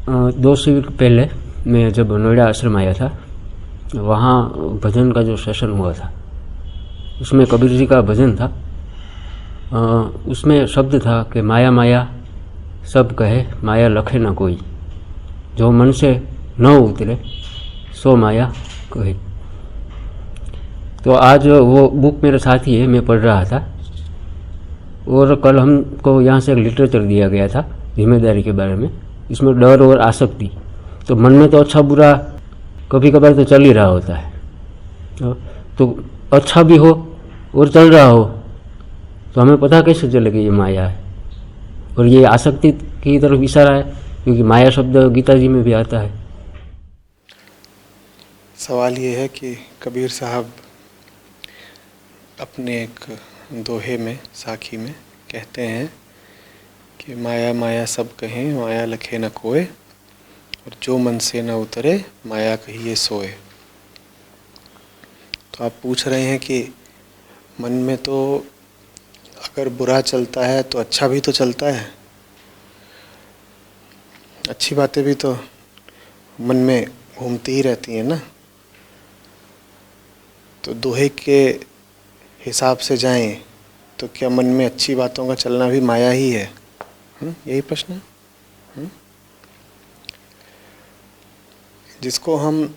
2 शिविर पहले मैं जब नोएडा आश्रम आया था, वहाँ भजन का जो सेशन हुआ था, उसमें कबीर जी का भजन था। उसमें शब्द था कि माया माया सब कहे, माया लखे न कोई, जो मन से न उतरे सो माया कहे। तो आज वो बुक मेरे साथ ही है, मैं पढ़ रहा था। और कल हमको यहाँ से एक लिटरेचर दिया गया था जिम्मेदारी के बारे में। इसमें डर और आसक्ति, तो मन में तो अच्छा बुरा कभी कभार तो चल ही रहा होता है। तो अच्छा भी हो और चल रहा हो तो हमें पता कैसे चले कि ये माया है। और ये आसक्ति की तरफ इशारा है, क्योंकि माया शब्द गीता जी में भी आता है। सवाल ये है कि कबीर साहब अपने एक दोहे में, साखी में कहते हैं कि माया माया सब कहें, माया लखे न कोय, और जो मन से न उतरे माया कहिए सोए। तो आप पूछ रहे हैं कि मन में तो अगर बुरा चलता है तो अच्छा भी तो चलता है, अच्छी बातें भी तो मन में घूमती ही रहती हैं ना। तो दोहे के हिसाब से जाएं तो क्या मन में अच्छी बातों का चलना भी माया ही है? यही प्रश्न है। जिसको हम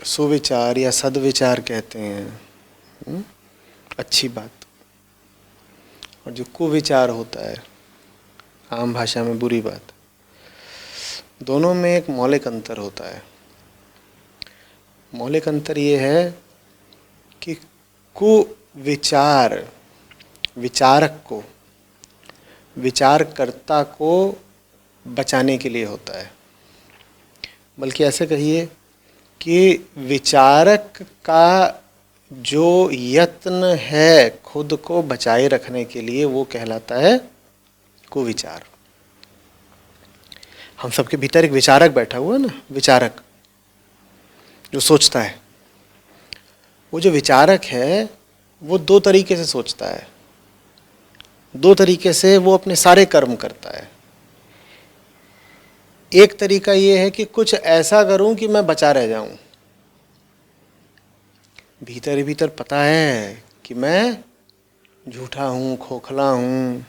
सुविचार या सद्विचार कहते हैं, अच्छी बात, और जो कुविचार होता है, आम भाषा में बुरी बात, दोनों में एक मौलिक अंतर होता है। मौलिक अंतर ये है कि कुविचार विचारक को, विचारकर्ता को बचाने के लिए होता है। बल्कि ऐसे कहिए कि विचारक का जो यत्न है खुद को बचाए रखने के लिए, वो कहलाता है कुविचार। हम सबके भीतर एक विचारक बैठा हुआ है ना, विचारक जो सोचता है। वो जो विचारक है वो 2 तरीके से सोचता है, 2 तरीके से वो अपने सारे कर्म करता है। एक तरीका ये है कि कुछ ऐसा करूं कि मैं बचा रह जाऊं। भीतर ही भीतर पता है कि मैं झूठा हूं, खोखला हूं,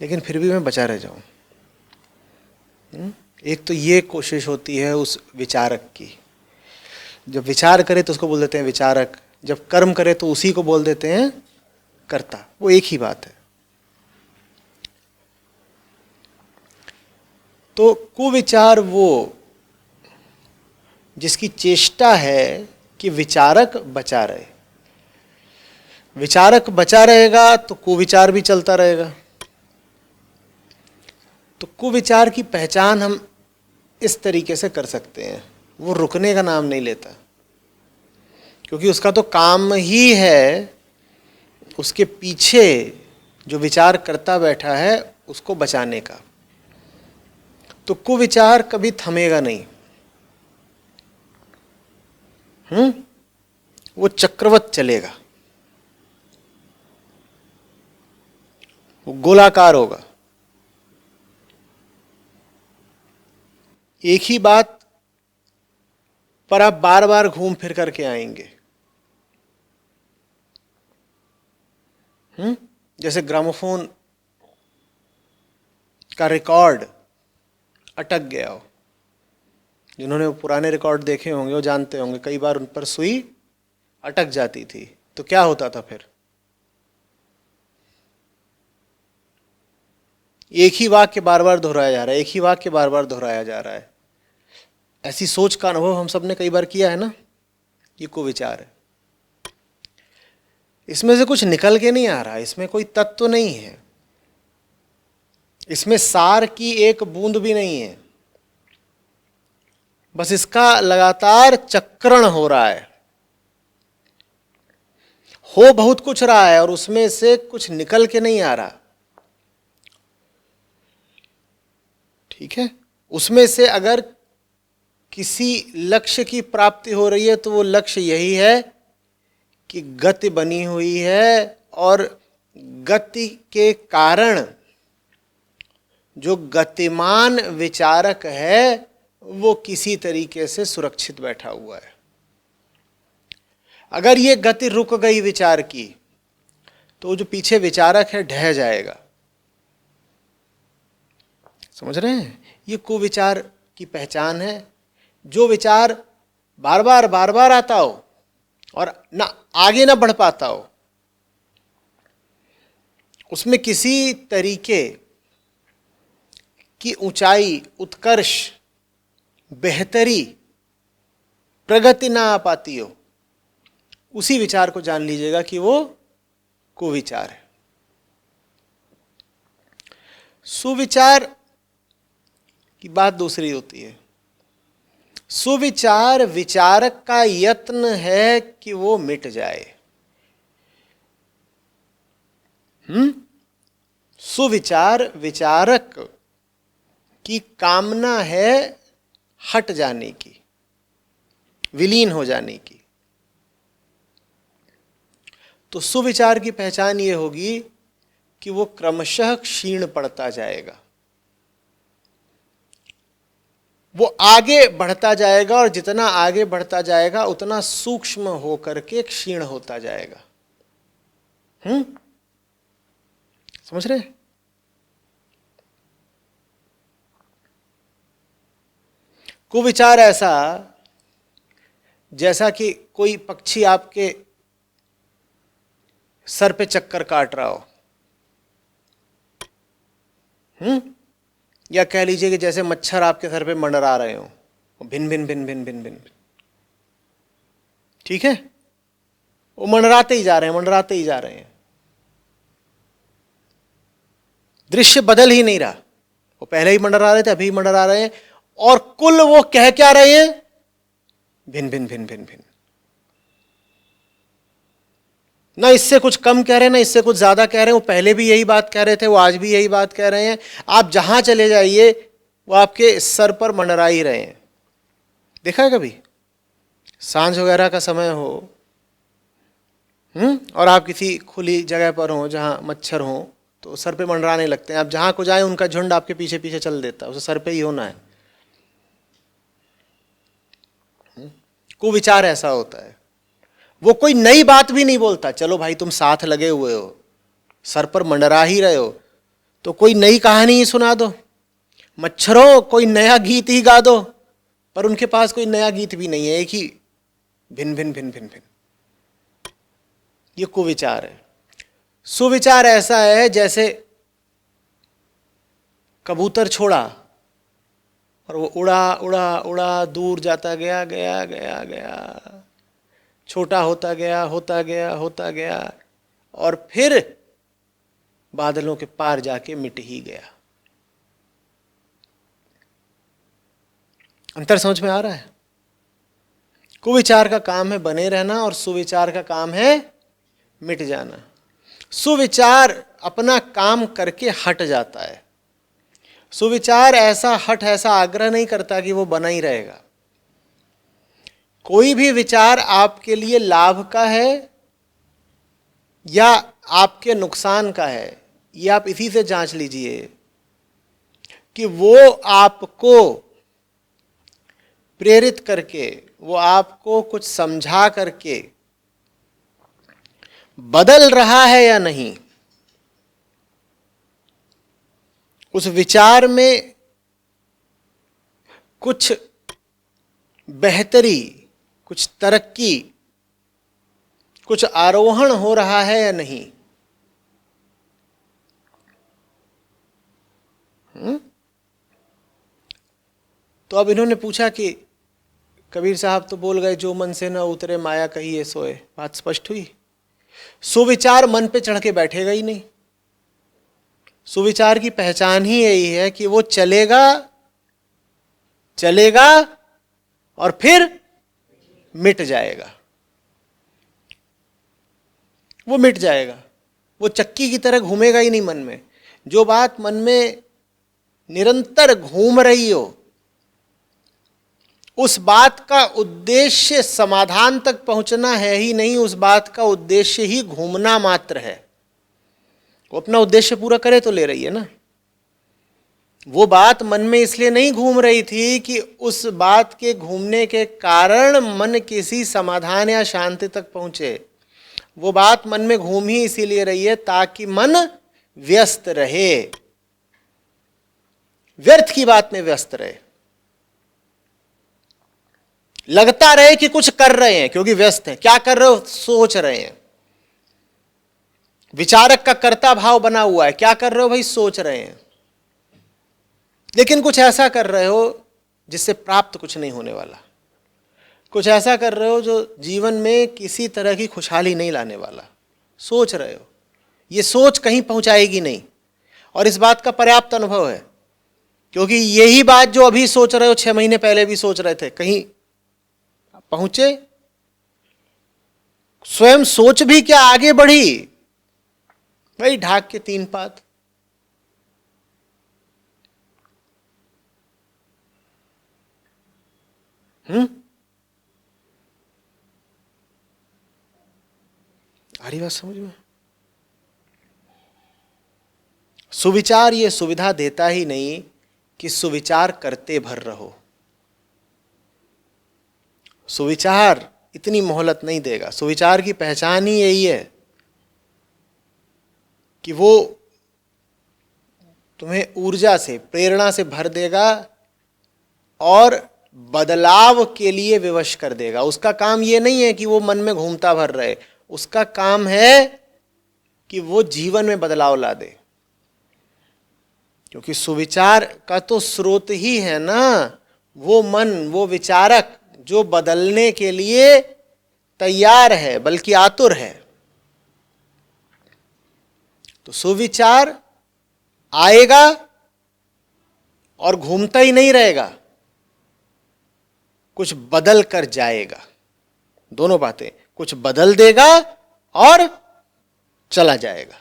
लेकिन फिर भी मैं बचा रह जाऊं। एक तो ये कोशिश होती है उस विचारक की। जब विचार करे तो उसको बोल देते हैं विचारक, जब कर्म करे तो उसी को बोल देते हैं कर्ता। वो एक ही बात है। तो कुविचार वो जिसकी चेष्टा है कि विचारक बचा रहे। विचारक बचा रहेगा तो कुविचार भी चलता रहेगा। तो कुविचार की पहचान हम इस तरीके से कर सकते हैं, वो रुकने का नाम नहीं लेता, क्योंकि उसका तो काम ही है उसके पीछे जो विचार करता बैठा है उसको बचाने का। तो कुविचार कभी थमेगा नहीं। वो चक्रवत चलेगा, वो गोलाकार होगा। एक ही बात पर आप बार बार घूम फिर करके आएंगे। जैसे ग्रामोफोन का रिकॉर्ड अटक गया हो। जिन्होंने पुराने रिकॉर्ड देखे होंगे वो जानते होंगे, कई बार उन पर सुई अटक जाती थी तो क्या होता था फिर? एक ही वाक्य बार बार दोहराया जा रहा है, एक ही वाक्य बार बार दोहराया जा रहा है। ऐसी सोच का अनुभव हम सब ने कई बार किया है ना। ये कुविचार है। इसमें से कुछ निकल के नहीं आ रहा, इसमें कोई तत्व नहीं है, इसमें सार की एक बूंद भी नहीं है। बस इसका लगातार चक्रण हो रहा है, हो बहुत कुछ रहा है और उसमें से कुछ निकल के नहीं आ रहा। ठीक है, उसमें से अगर किसी लक्ष्य की प्राप्ति हो रही है तो वो लक्ष्य यही है कि गति बनी हुई है और गति के कारण जो गतिमान विचारक है वो किसी तरीके से सुरक्षित बैठा हुआ है। अगर ये गति रुक गई विचार की तो जो पीछे विचारक है ढह जाएगा। समझ रहे हैं? ये कुविचार की पहचान है। जो विचार बार बार आता हो और ना आगे ना बढ़ पाता हो, उसमें किसी तरीके की ऊंचाई, उत्कर्ष, बेहतरी, प्रगति ना आ पाती हो, उसी विचार को जान लीजिएगा कि वो कुविचार है। सुविचार की बात दूसरी होती है। सुविचार विचारक का यत्न है कि वो मिट जाए। सुविचार विचारक की कामना है हट जाने की, विलीन हो जाने की। तो सुविचार की पहचान ये होगी कि वो क्रमशः क्षीण पड़ता जाएगा, वो आगे बढ़ता जाएगा और जितना आगे बढ़ता जाएगा उतना सूक्ष्म होकर के क्षीण होता जाएगा। समझ रहे? कुविचार ऐसा जैसा कि कोई पक्षी आपके सर पे चक्कर काट रहा हो, या कह लीजिए कि जैसे मच्छर आपके सर पे मंडरा रहे हो, भिन भिन भिन भिन भिन भिन। ठीक है? वो मंडराते ही जा रहे हैं, मंडराते ही जा रहे हैं, दृश्य बदल ही नहीं रहा। वो पहले ही मंडरा रहे थे, अभी मंडरा रहे हैं, और कुल वो कह क्या रहे हैं? भिन भिन भिन भिन भिन। ना इससे कुछ कम कह रहे हैं, ना इससे कुछ ज्यादा कह रहे हैं। वो पहले भी यही बात कह रहे थे, वो आज भी यही बात कह रहे हैं। आप जहां चले जाइए वो आपके सर पर मंडरा ही रहे हैं। देखा है कभी? सांझ वगैरह का समय हो और आप किसी खुली जगह पर हो जहां मच्छर हो, तो सर पे मंडराने लगते हैं। आप जहां को जाए उनका झुंड आपके पीछे पीछे चल देता है, उसे सर पे ही होना है। कुविचार ऐसा होता है, वो कोई नई बात भी नहीं बोलता। चलो भाई तुम साथ लगे हुए हो, सर पर मंडरा ही रहे हो, तो कोई नई कहानी ही सुना दो, मच्छरों कोई नया गीत ही गा दो। पर उनके पास कोई नया गीत भी नहीं है, एक ही भिन भिन भिन भिन भिन। ये कुविचार है। सुविचार ऐसा है जैसे कबूतर छोड़ा और वो उड़ा उड़ा उड़ा दूर जाता गया गया गया गया, छोटा होता गया होता गया होता गया, और फिर बादलों के पार जाके मिट ही गया। अंतर समझ में आ रहा है? कुविचार का काम है बने रहना और सुविचार का काम है मिट जाना। सुविचार अपना काम करके हट जाता है। सुविचार ऐसा हट, ऐसा आग्रह नहीं करता कि वो बना ही रहेगा। कोई भी विचार आपके लिए लाभ का है या आपके नुकसान का है, ये आप इसी से जांच लीजिए कि वो आपको प्रेरित करके, वो आपको कुछ समझा करके बदल रहा है या नहीं। उस विचार में कुछ बेहतरी, कुछ तरक्की, कुछ आरोहण हो रहा है या नहीं। तो अब इन्होंने पूछा कि कबीर साहब तो बोल गए, जो मन से न उतरे माया कहिए सोए। बात स्पष्ट हुई। सुविचार मन पे चढ़ के बैठेगा ही नहीं। सुविचार की पहचान ही यही है कि वो चलेगा चलेगा और फिर मिट जाएगा। वो मिट जाएगा, वो चक्की की तरह घूमेगा ही नहीं मन में। जो बात मन में निरंतर घूम रही हो, उस बात का उद्देश्य समाधान तक पहुंचना है ही नहीं, उस बात का उद्देश्य ही घूमना मात्र है। वो अपना उद्देश्य पूरा करे तो ले रही है ना। वो बात मन में इसलिए नहीं घूम रही थी कि उस बात के घूमने के कारण मन किसी समाधान या शांति तक पहुंचे। वो बात मन में घूम ही इसीलिए रही है ताकि मन व्यस्त रहे, व्यर्थ की बात में व्यस्त रहे, लगता रहे कि कुछ कर रहे हैं क्योंकि व्यस्त हैं। क्या कर रहे हो? सोच रहे हैं। विचारक का कर्ता भाव बना हुआ है। क्या कर रहे हो भाई? सोच रहे हैं, लेकिन कुछ ऐसा कर रहे हो जिससे प्राप्त कुछ नहीं होने वाला। कुछ ऐसा कर रहे हो जो जीवन में किसी तरह की खुशहाली नहीं लाने वाला। सोच रहे हो, ये सोच कहीं पहुंचाएगी नहीं। और इस बात का पर्याप्त अनुभव है, क्योंकि यही बात जो अभी सोच रहे हो 6 महीने पहले भी सोच रहे थे, कहीं पहुंचे? स्वयं सोच भी क्या आगे बढ़ी? भाई ढाक के 3 पात। आ रही बात समझ में? सुविचार ये सुविधा देता ही नहीं कि सुविचार करते भर रहो। सुविचार इतनी मोहलत नहीं देगा। सुविचार की पहचान ही यही है कि वो तुम्हें ऊर्जा से, प्रेरणा से भर देगा और बदलाव के लिए विवश कर देगा। उसका काम ये नहीं है कि वो मन में घूमता भर रहे, उसका काम है कि वो जीवन में बदलाव ला दे। क्योंकि सुविचार का तो स्रोत ही है ना वो मन, वो विचारक जो बदलने के लिए तैयार है, बल्कि आतुर है। तो सुविचार आएगा और घूमता ही नहीं रहेगा, कुछ बदल कर जाएगा। दोनों बातें, कुछ बदल देगा और चला जाएगा।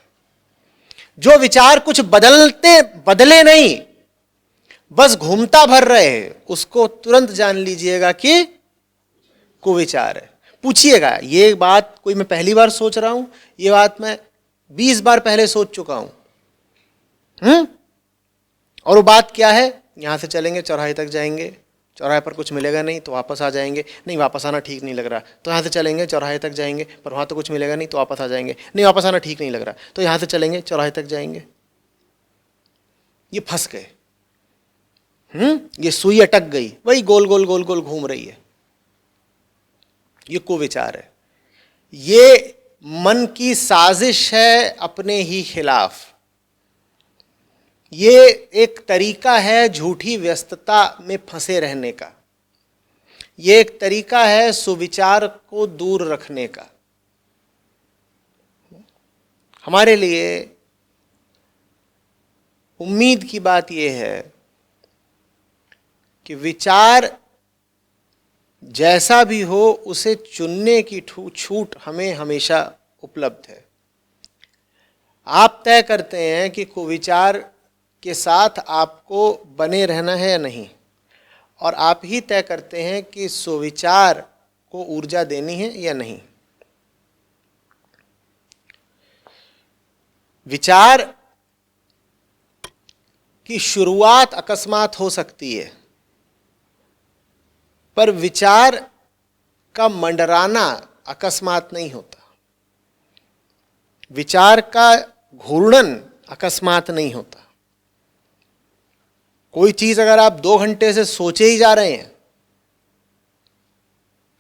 जो विचार कुछ बदले नहीं, बस घूमता भर रहे हैं, उसको तुरंत जान लीजिएगा कि कुविचार है। पूछिएगा, ये बात कोई मैं पहली बार सोच रहा हूं, ये बात मैं 20 बार पहले सोच चुका हूं। और वो बात क्या है? यहां से चलेंगे, चौराहे तक जाएंगे, चौराहे पर कुछ मिलेगा नहीं तो वापस आ जाएंगे, नहीं वापस आना ठीक नहीं लग रहा, तो यहाँ से चलेंगे, चौराहे तक जाएंगे, पर वहाँ तो कुछ मिलेगा नहीं तो वापस आ जाएंगे, नहीं वापस आना ठीक नहीं लग रहा, तो यहाँ से चलेंगे, चौराहे तक जाएंगे। ये फंस गए। ये सुई अटक गई, वही गोल गोल गोल गोल घूम रही है। ये कुविचार है। ये मन की साजिश है अपने ही खिलाफ। ये एक तरीका है झूठी व्यस्तता में फंसे रहने का। ये एक तरीका है सुविचार को दूर रखने का। हमारे लिए उम्मीद की बात यह है कि विचार जैसा भी हो उसे चुनने की छूट हमें हमेशा उपलब्ध है। आप तय करते हैं कि कुविचार के साथ आपको बने रहना है या नहीं, और आप ही तय करते हैं कि सुविचार को ऊर्जा देनी है या नहीं। विचार की शुरुआत अकस्मात हो सकती है, पर विचार का मंडराना अकस्मात नहीं होता। विचार का घूर्णन अकस्मात नहीं होता। कोई चीज अगर आप 2 घंटे से सोचे ही जा रहे हैं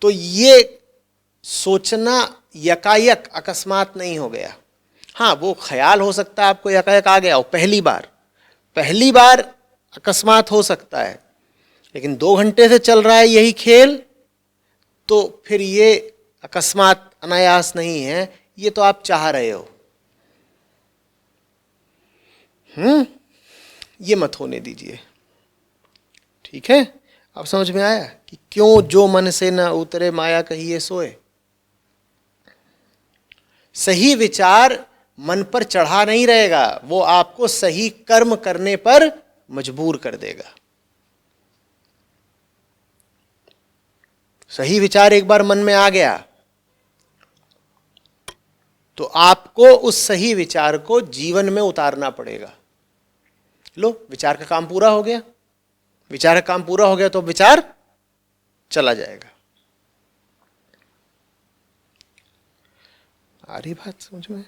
तो ये सोचना यकायक अकस्मात नहीं हो गया। हाँ, वो ख्याल हो सकता है आपको यकायक आ गया हो पहली बार अकस्मात हो सकता है, लेकिन 2 घंटे से चल रहा है यही खेल, तो फिर ये अकस्मात अनायास नहीं है, ये तो आप चाह रहे हो। ये मत होने दीजिए। ठीक है? अब समझ में आया कि क्यों जो मन से न उतरे माया कहिए सोए। सही विचार मन पर चढ़ा नहीं रहेगा, वो आपको सही कर्म करने पर मजबूर कर देगा। सही विचार एक बार मन में आ गया तो आपको उस सही विचार को जीवन में उतारना पड़ेगा। लो, विचार का काम पूरा हो गया। विचार का काम पूरा हो गया तो विचार चला जाएगा। आ रही बात समझ में?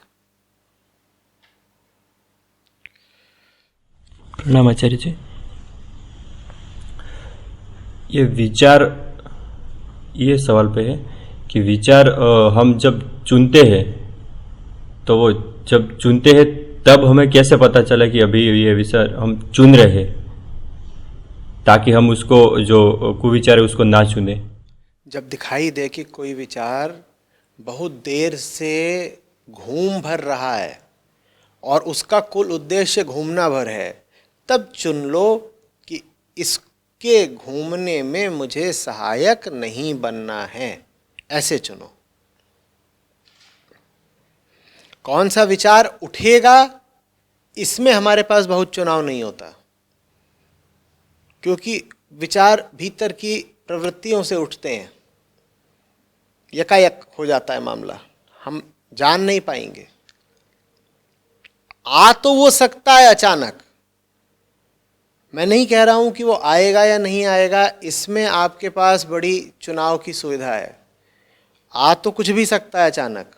प्रणाम आचार्य जी। ये विचार, ये सवाल पे है कि विचार हम जब चुनते हैं तो वो जब चुनते हैं तब हमें कैसे पता चला कि अभी ये विचार हम चुन रहे हैं, ताकि हम उसको जो कुविचार है उसको ना चुने। जब दिखाई दे कि कोई विचार बहुत देर से घूम भर रहा है और उसका कुल उद्देश्य घूमना भर है, तब चुन लो कि इसके घूमने में मुझे सहायक नहीं बनना है, ऐसे चुनो। कौन सा विचार उठेगा, इसमें हमारे पास बहुत चुनाव नहीं होता, क्योंकि विचार भीतर की प्रवृत्तियों से उठते हैं। यकायक हो जाता है मामला, हम जान नहीं पाएंगे। आ तो वो सकता है अचानक, मैं नहीं कह रहा हूं कि वो आएगा या नहीं आएगा, इसमें आपके पास बड़ी चुनाव की सुविधा है। आ तो कुछ भी सकता है अचानक,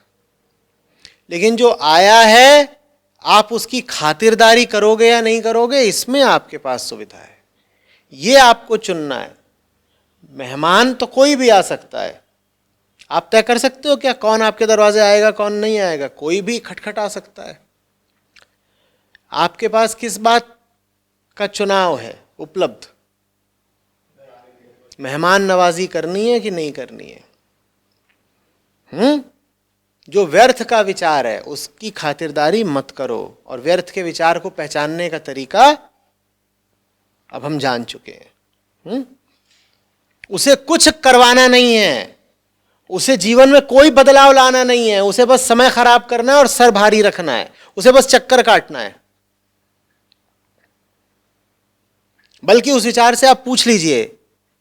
लेकिन जो आया है आप उसकी खातिरदारी करोगे या नहीं करोगे, इसमें आपके पास सुविधा है। ये आपको चुनना है। मेहमान तो कोई भी आ सकता है, आप तय कर सकते हो क्या कौन आपके दरवाजे आएगा कौन नहीं आएगा? कोई भी खटखटा सकता है। आपके पास किस बात का चुनाव है उपलब्ध? मेहमान नवाजी करनी है कि नहीं करनी है? जो व्यर्थ का विचार है उसकी खातिरदारी मत करो, और व्यर्थ के विचार को पहचानने का तरीका अब हम जान चुके हैं। उसे कुछ करवाना नहीं है, उसे जीवन में कोई बदलाव लाना नहीं है, उसे बस समय खराब करना है और सर भारी रखना है, उसे बस चक्कर काटना है। बल्कि उस विचार से आप पूछ लीजिए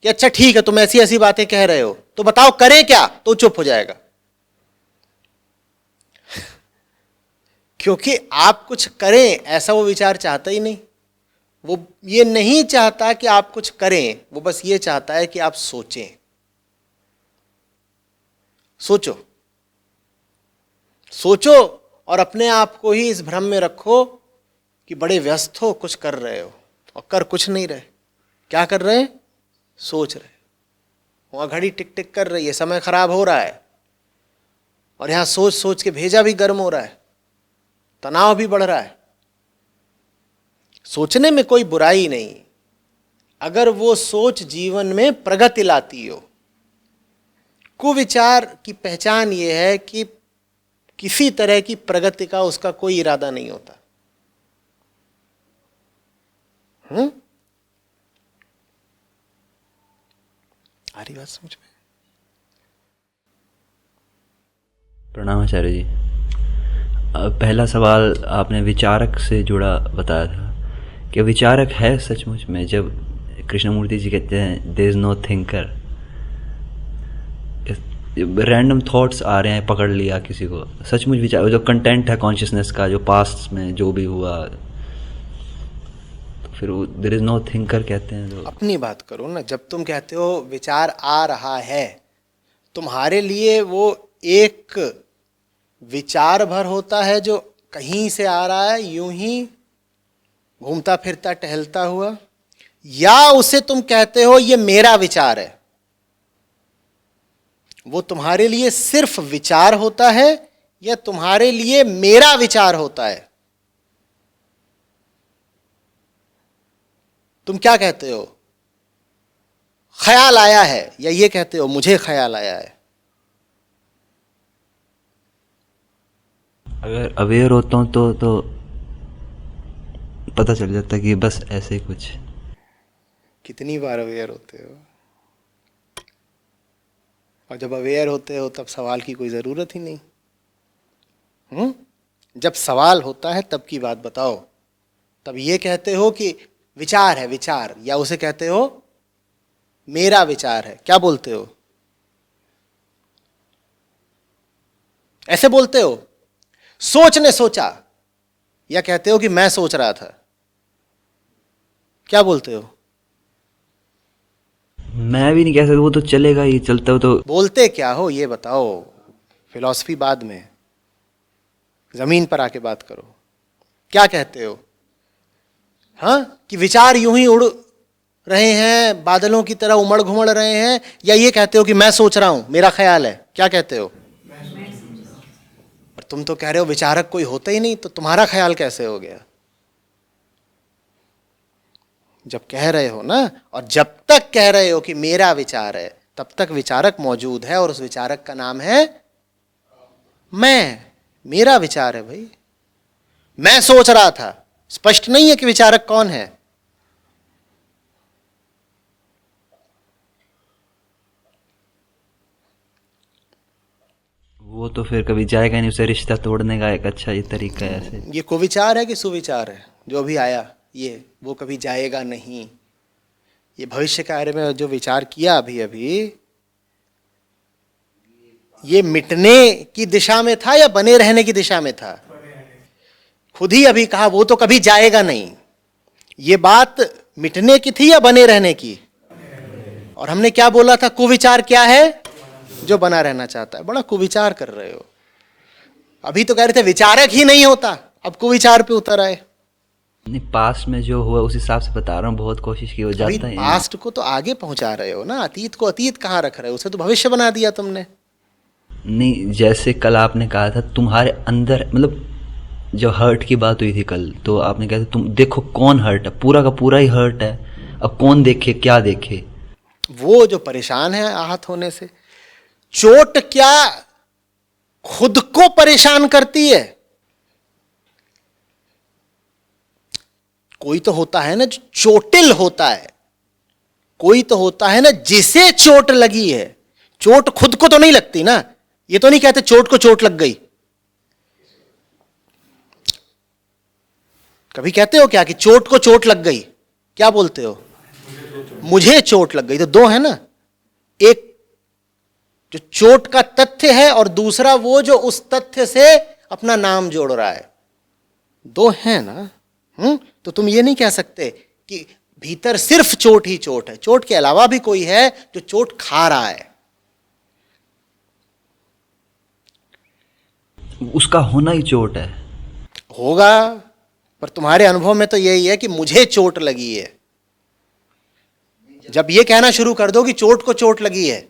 कि अच्छा ठीक है तुम ऐसी ऐसी बातें कह रहे हो, तो बताओ करें क्या, तो चुप हो जाएगा। क्योंकि आप कुछ करें ऐसा वो विचार चाहता ही नहीं। वो ये नहीं चाहता कि आप कुछ करें, वो बस ये चाहता है कि आप सोचें। सोचो सोचो और अपने आप को ही इस भ्रम में रखो कि बड़े व्यस्त हो, कुछ कर रहे हो, और कर कुछ नहीं रहे। क्या कर रहे हैं? सोच रहे। वहां घड़ी टिक टिक कर रही है, समय खराब हो रहा है, और यहां सोच सोच के भेजा भी गर्म हो रहा है, तनाव भी बढ़ रहा है। सोचने में कोई बुराई नहीं, अगर वो सोच जीवन में प्रगति लाती हो। कुविचार की पहचान ये है कि किसी तरह की प्रगति का उसका कोई इरादा नहीं होता। आ रही बात समझ में? प्रणाम आचार्य जी। पहला सवाल आपने विचारक से जुड़ा बताया था कि विचारक है सचमुच में। जब कृष्णमूर्ति जी कहते हैं there is no thinker, random thoughts आ रहे हैं, पकड़ लिया किसी को, सचमुच विचार जो कंटेंट है कॉन्शियसनेस का, जो पास्ट में जो भी हुआ, तो फिर वो देयर इज नो थिंकर कहते हैं। तो अपनी बात करो ना। जब तुम कहते हो विचार आ रहा है, तुम्हारे लिए वो एक विचार भर होता है जो कहीं से आ रहा है, यूं ही घूमता फिरता टहलता हुआ, या उसे तुम कहते हो ये मेरा विचार है? वो तुम्हारे लिए सिर्फ विचार होता है या तुम्हारे लिए मेरा विचार होता है? तुम क्या कहते हो? ख्याल आया है, या ये कहते हो मुझे ख्याल आया है? अगर अवेयर होता हूँ तो पता चल जाता कि बस ऐसे ही कुछ। कितनी बार अवेयर होते हो? और जब अवेयर होते हो तब सवाल की कोई ज़रूरत ही नहीं। जब सवाल होता है तब की बात बताओ। तब ये कहते हो कि विचार है विचार, या उसे कहते हो मेरा विचार है? क्या बोलते हो? ऐसे बोलते हो सोच ने सोचा, या कहते हो कि मैं सोच रहा था? क्या बोलते हो? मैं भी नहीं कह सकता, वो तो चलेगा ही, चलता हो तो। बोलते क्या हो ये बताओ। फिलॉसफी बाद में, जमीन पर आके बात करो। क्या कहते हो? हाँ, कि विचार यूं ही उड़ रहे हैं, बादलों की तरह उमड़ घुमड़ रहे हैं, या ये कहते हो कि मैं सोच रहा हूं, मेरा ख्याल है? क्या कहते हो? और तुम तो कह रहे हो विचारक कोई होता ही नहीं, तो तुम्हारा ख्याल कैसे हो गया? जब कह रहे हो ना, और जब तक कह रहे हो कि मेरा विचार है, तब तक विचारक मौजूद है, और उस विचारक का नाम है मैं। मेरा विचार है भाई, मैं सोच रहा था। स्पष्ट नहीं है कि विचारक कौन है? वो तो फिर कभी जाएगा नहीं, उसे रिश्ता तोड़ने का एक अच्छा ये तरीका है ऐसे। ये कुविचार है कि सुविचार है जो अभी आया? ये वो कभी जाएगा नहीं। ये भविष्य कार्य में जो विचार किया अभी अभी, ये मिटने की दिशा में था या बने रहने की दिशा में था? खुद ही अभी कहा वो तो कभी जाएगा नहीं। ये बात मिटने की थी या बने रहने की? और हमने क्या बोला था? कुविचार क्या है? जो बना रहना चाहता है। बड़ा कुविचार कर रहे हो। अभी तो कह रहे थे विचारक ही नहीं होता, अब कुविचार पे उतर आए। नहीं, पास्ट में जो हुआ उस हिसाब से बता रहा हूँ, बहुत कोशिश की, हो जाता है। पास्ट को तो आगे पहुंचा रहे हो ना, अतीत को अतीत कहाँ रख रहे हो? उसे तो भविष्य बना दिया तुमने। नहीं, जैसे कल आपने कहा था तुम्हारे अंदर, मतलब जो हर्ट की बात हुई थी कल, तो आपने कहा था तुम देखो कौन हर्ट है, पूरा का पूरा ही हर्ट है, अब कौन देखे क्या देखे। वो जो परेशान है आहत होने से, चोट क्या खुद को परेशान करती है? कोई तो होता है ना जो चोटिल होता है, कोई तो होता है ना जिसे चोट लगी है। चोट खुद को तो नहीं लगती ना। ये तो नहीं कहते चोट को चोट लग गई। कभी कहते हो क्या कि चोट को चोट लग गई? क्या बोलते हो? मुझे चोट लग गई। तो दो है ना, एक जो चोट का तथ्य है और दूसरा वो जो उस तथ्य से अपना नाम जोड़ रहा है। दो है ना। तो तुम ये नहीं कह सकते कि भीतर सिर्फ चोट ही चोट है, चोट के अलावा भी कोई है जो चोट खा रहा है। उसका होना ही चोट है। होगा, पर तुम्हारे अनुभव में तो यही है कि मुझे चोट लगी है। जब ये कहना शुरू कर दो कि चोट को चोट लगी है,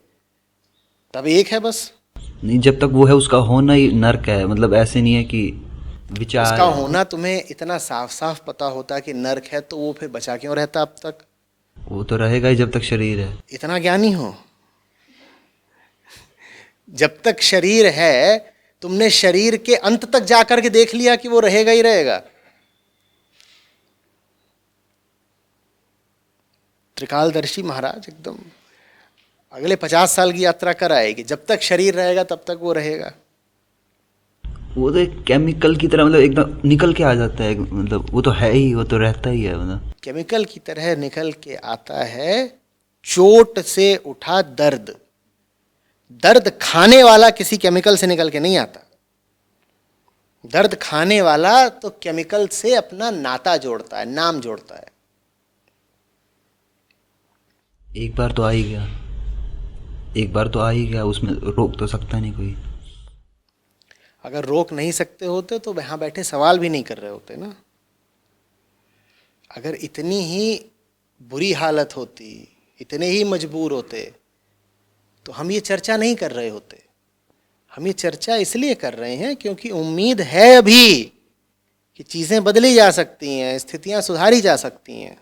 तब एक है बस। नहीं, जब तक वो है उसका होना ही नर्क है। मतलब ऐसे नहीं है कि विचार, उसका होना तुम्हें इतना साफ साफ पता होता कि नर्क है, तो वो फिर बचा क्यों रहता अब तक? वो तो रहेगा ही जब तक शरीर है। इतना ज्ञानी हो। जब तक शरीर है, तुमने शरीर के अंत तक जाकर के देख लिया कि वो रहेगा ही रहेगा। त्रिकालदर्शी महाराज एकदम अगले 50 साल की यात्रा कर आएगी। जब तक शरीर रहेगा तब तक वो रहेगा। वो तो एक केमिकल की तरह, मतलब एकदम निकल के आ जाता है। मतलब वो तो है ही, वो तो रहता ही है। मतलब केमिकल की तरह निकल के आता है। चोट से उठा दर्द, दर्द खाने वाला किसी केमिकल से निकल के नहीं आता। दर्द खाने वाला तो केमिकल से अपना नाता जोड़ता है, नाम जोड़ता है। एक बार तो आ ही गया, एक बार तो आ ही गया, उसमें रोक तो सकता नहीं कोई। अगर रोक नहीं सकते होते तो यहाँ बैठे सवाल भी नहीं कर रहे होते ना। अगर इतनी ही बुरी हालत होती, इतने ही मजबूर होते, तो हम ये चर्चा नहीं कर रहे होते। हम ये चर्चा इसलिए कर रहे हैं क्योंकि उम्मीद है अभी कि चीज़ें बदली जा सकती हैं, स्थितियां सुधारी जा सकती हैं।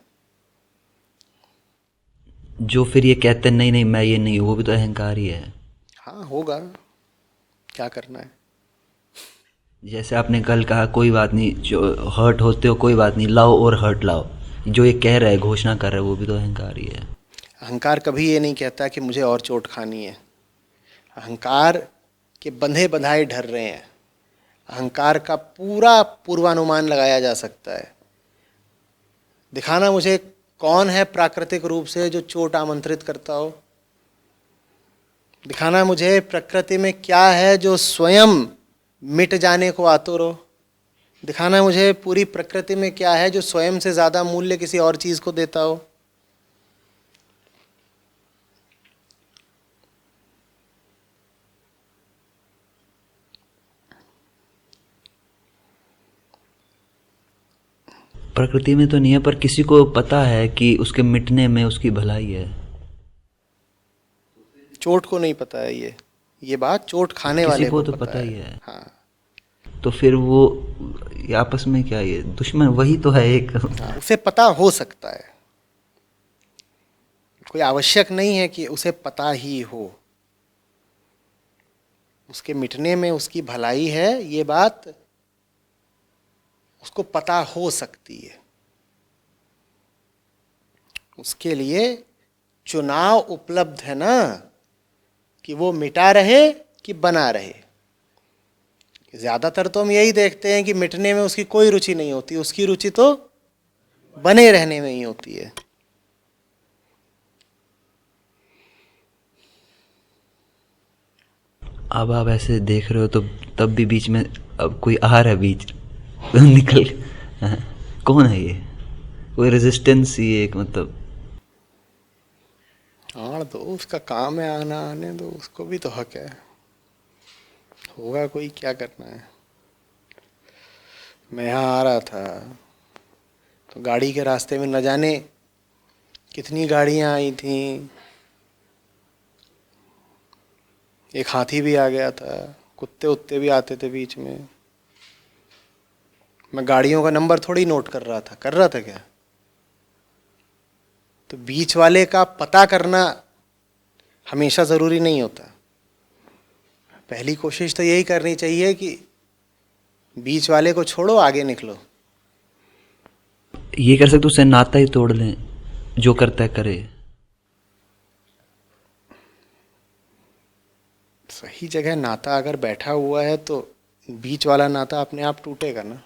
जो फिर ये कहते हैं नहीं नहीं मैं ये नहीं, वो भी तो अहंकार ही है। हाँ होगा, क्या करना है। जैसे आपने कल कहा कोई बात नहीं, जो हर्ट होते हो कोई बात नहीं, लाओ और हर्ट लाओ, जो ये कह रहा है, घोषणा कर रहा है, वो भी तो अहंकार ही है। अहंकार कभी ये नहीं कहता कि मुझे और चोट खानी है। अहंकार के बंधे बंधाए ढर रहे हैं। अहंकार का पूरा पूर्वानुमान लगाया जा सकता है। दिखाना मुझे कौन है प्राकृतिक रूप से जो चोट आमंत्रित करता हो। दिखाना मुझे प्रकृति में क्या है जो स्वयं मिट जाने को आतुर हो। दिखाना है मुझे पूरी प्रकृति में क्या है जो स्वयं से ज़्यादा मूल्य किसी और चीज़ को देता हो। प्रकृति में तो नहीं है, पर किसी को पता है कि उसके मिटने में उसकी भलाई है। चोट को नहीं पता है ये बात चोट खाने किसी वाले को को तो पता ही है। हाँ, तो फिर वो ये आपस में क्या, ये दुश्मन वही तो है एक। हाँ, उसे पता हो सकता है, कोई आवश्यक नहीं है कि उसे पता ही हो। उसके मिटने में उसकी भलाई है, ये बात उसको पता हो सकती है। उसके लिए चुनाव उपलब्ध है ना, कि वो मिटा रहे कि बना रहे। ज्यादातर तो हम यही देखते हैं कि मिटने में उसकी कोई रुचि नहीं होती, उसकी रुचि तो बने रहने में ही होती है। अब आप ऐसे देख रहे हो तो तब भी बीच में अब कोई आ रहा है बीच निकल। हाँ, कौन है ये? कोई रेजिस्टेंस ही एक, मतलब आड़ दो, उसका काम है आना, आने दो, उसको भी तो हक है। होगा कोई, क्या करना है। मैं यहाँ आ रहा था तो गाड़ी के रास्ते में न जाने कितनी गाड़ियाँ आई थीं। एक हाथी भी आ गया था, कुत्ते उत्ते भी आते थे बीच में। मैं गाड़ियों का नंबर थोड़ी नोट कर रहा था क्या? तो बीच वाले का पता करना हमेशा ज़रूरी नहीं होता। पहली कोशिश तो यही करनी चाहिए कि बीच वाले को छोड़ो, आगे निकलो। ये कर सकते, उससे नाता ही तोड़ लें, जो करता है करे। सही जगह नाता अगर बैठा हुआ है तो बीच वाला नाता अपने आप टूटेगा ना।